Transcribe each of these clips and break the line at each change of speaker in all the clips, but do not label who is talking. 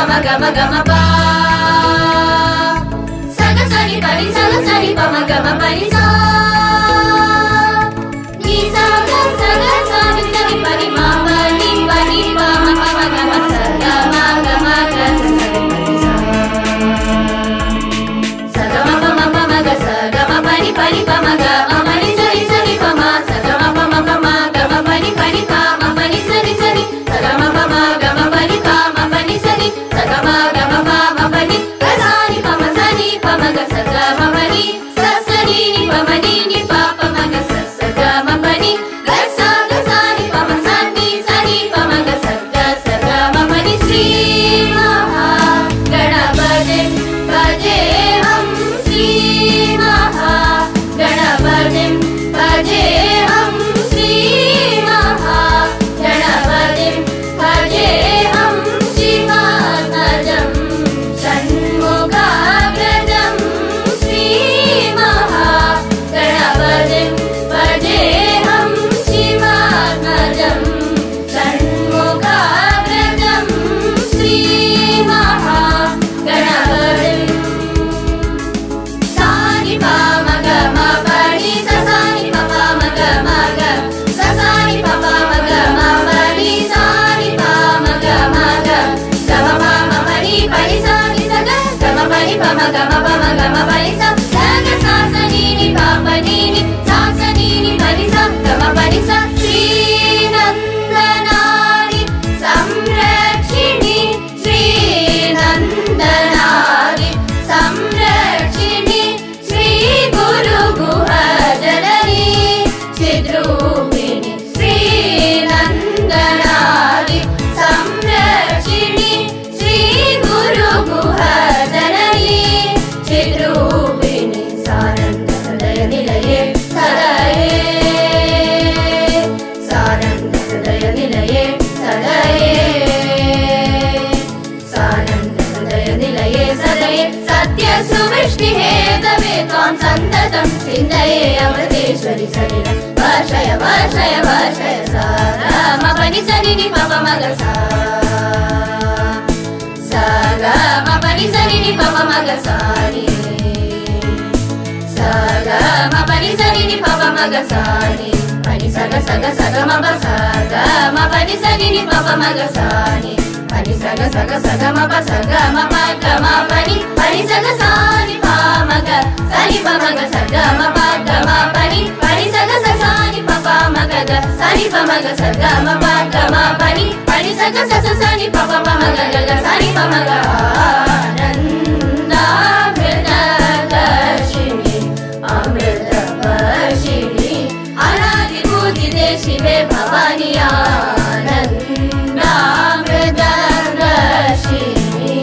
గమ గమ పా సగ సని పని సగ సని పమ గమ పని సా నీ సగ సగ సని సని పని మా పని పని పమ పమ గమ సగ మా గమ గ సగ మ పమ పమ గ సగ మ పని పని పమ గ మ పని సరి సరి పమ సగ మ పమ పమ గమ పని పని పమ పని సరి సరి సగ మ పమ గమ పని పమ పని సరి సగ మ గమ పమ పని గసాని పమ సని పమ గ సగ మ పని ససని ని పమ ని ని పమ గ సగ మ పని గస గసాని పమ సని సని పమ గ సగ సగ మ పని శ్రీ మహా గణపతి భజేహం శ్రీ మహా గణపతి భజేహం శ్రీ మహా గణపతి భజేహం శివాత్మజం షణ్ముఖాగ్రజం శ్రీ మహా గణపతి భజేహం శివాత్మజం షణ్ముఖాగ్రజం శ్రీ మహా గణపతి సాని పమ గమ పని ససాని పమ గమ గ ససాని పమ గమ పని సాని పమ గమ గ గమ పమ పని పని సాని సగ గమ పని పమ గమ పని స సగ సాసని ని పమ ని ని సాసని ని పని స గమ పని స శ్రీ నందనారి సంరక్షిణి శ్రీ నందనారి సంరక్షిణి శ్రీ గురు గుహ జనని చిద్రూపిణి శ్రీ నందనారి సంరక్షిణి శ్రీ గురు గుహ జనని చిద్రూపిణి సానంద హృదయ నిలయే సదయే సానంద హృదయ నిలయే సదయే సానంద హృదయ నిలయే సదయే సత్య సువృష్టి హేతవే త్వాం సంతతం చిందయే అమృతేశ్వరి సరిల వర్షయ వర్షయ వర్షయ సా మ పని సని ని పమ మగ సా సగ మ పని సని ని పమ మగ సాని సగ మ పని సని ని పమ మగ సాని పని సగ సగ సగ మ ప సగ మ పని సని ని పమ మగ సాని పని సగ సగ సగ మ ప సగ మ ప గ మ పని పని సగ సాని ప మ గ సని ప మ గ సగ మ ప గ మ పని పని సగ స సాని ప ప మ గ గ సని ప మ గ సగ మ ప గ మ పని పని సగ స స సని ప ప మ గ గ గ సని ప మ గ ఆనందామృతవర్షిణి అమృత వర్షిణి అనాది బుద్ధి దేశివే భవాని ఆనందామృతవర్షిణి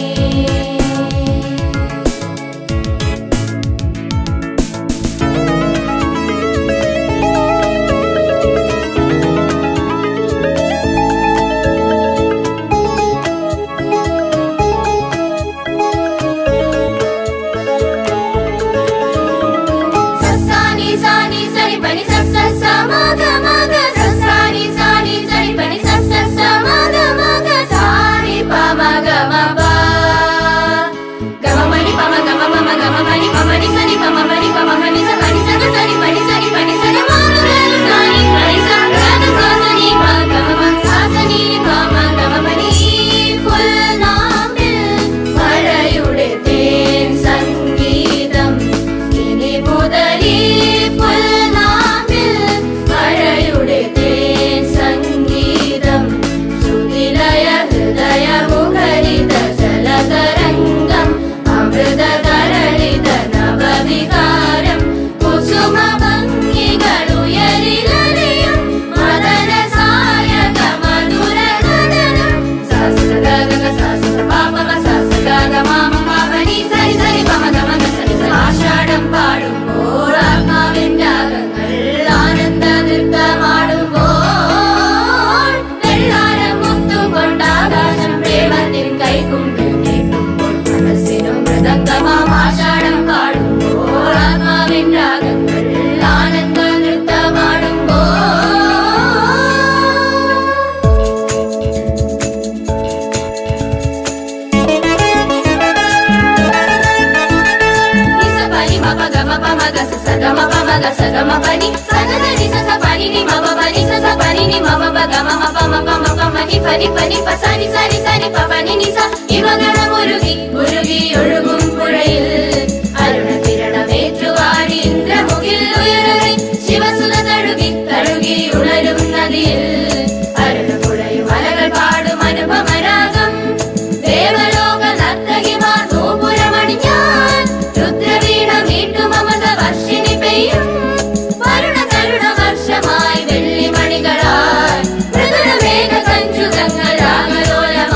സനി സനി സനി പപ നിനി സ ഹിമഗണമുരുകി ഉരുകി ഒഴുകും പുഴയിൽ അരുണകിരണമേറ്റുവാടി ഇന്ദ്രമുകിൽ ഉയരവേ ശിവസുത തഴുകി തഴുകി ഉണരും നദിയിൽ അരുണപുഴയും അലകൾ പാടും അനുപമരാഗം ദേവലോക നർത്തകിമാർ നൂപുരമണിഞ്ഞാൽ രുദ്രവീണ മീട്ടും അമൃത വർഷിണി പെയ്യും വരുണ കരുണ വർഷമായി വെള്ളിമണികളാൽ മൃദുല മേഘ കഞ്ചുകങ്ങൾ രാഗലോലമായി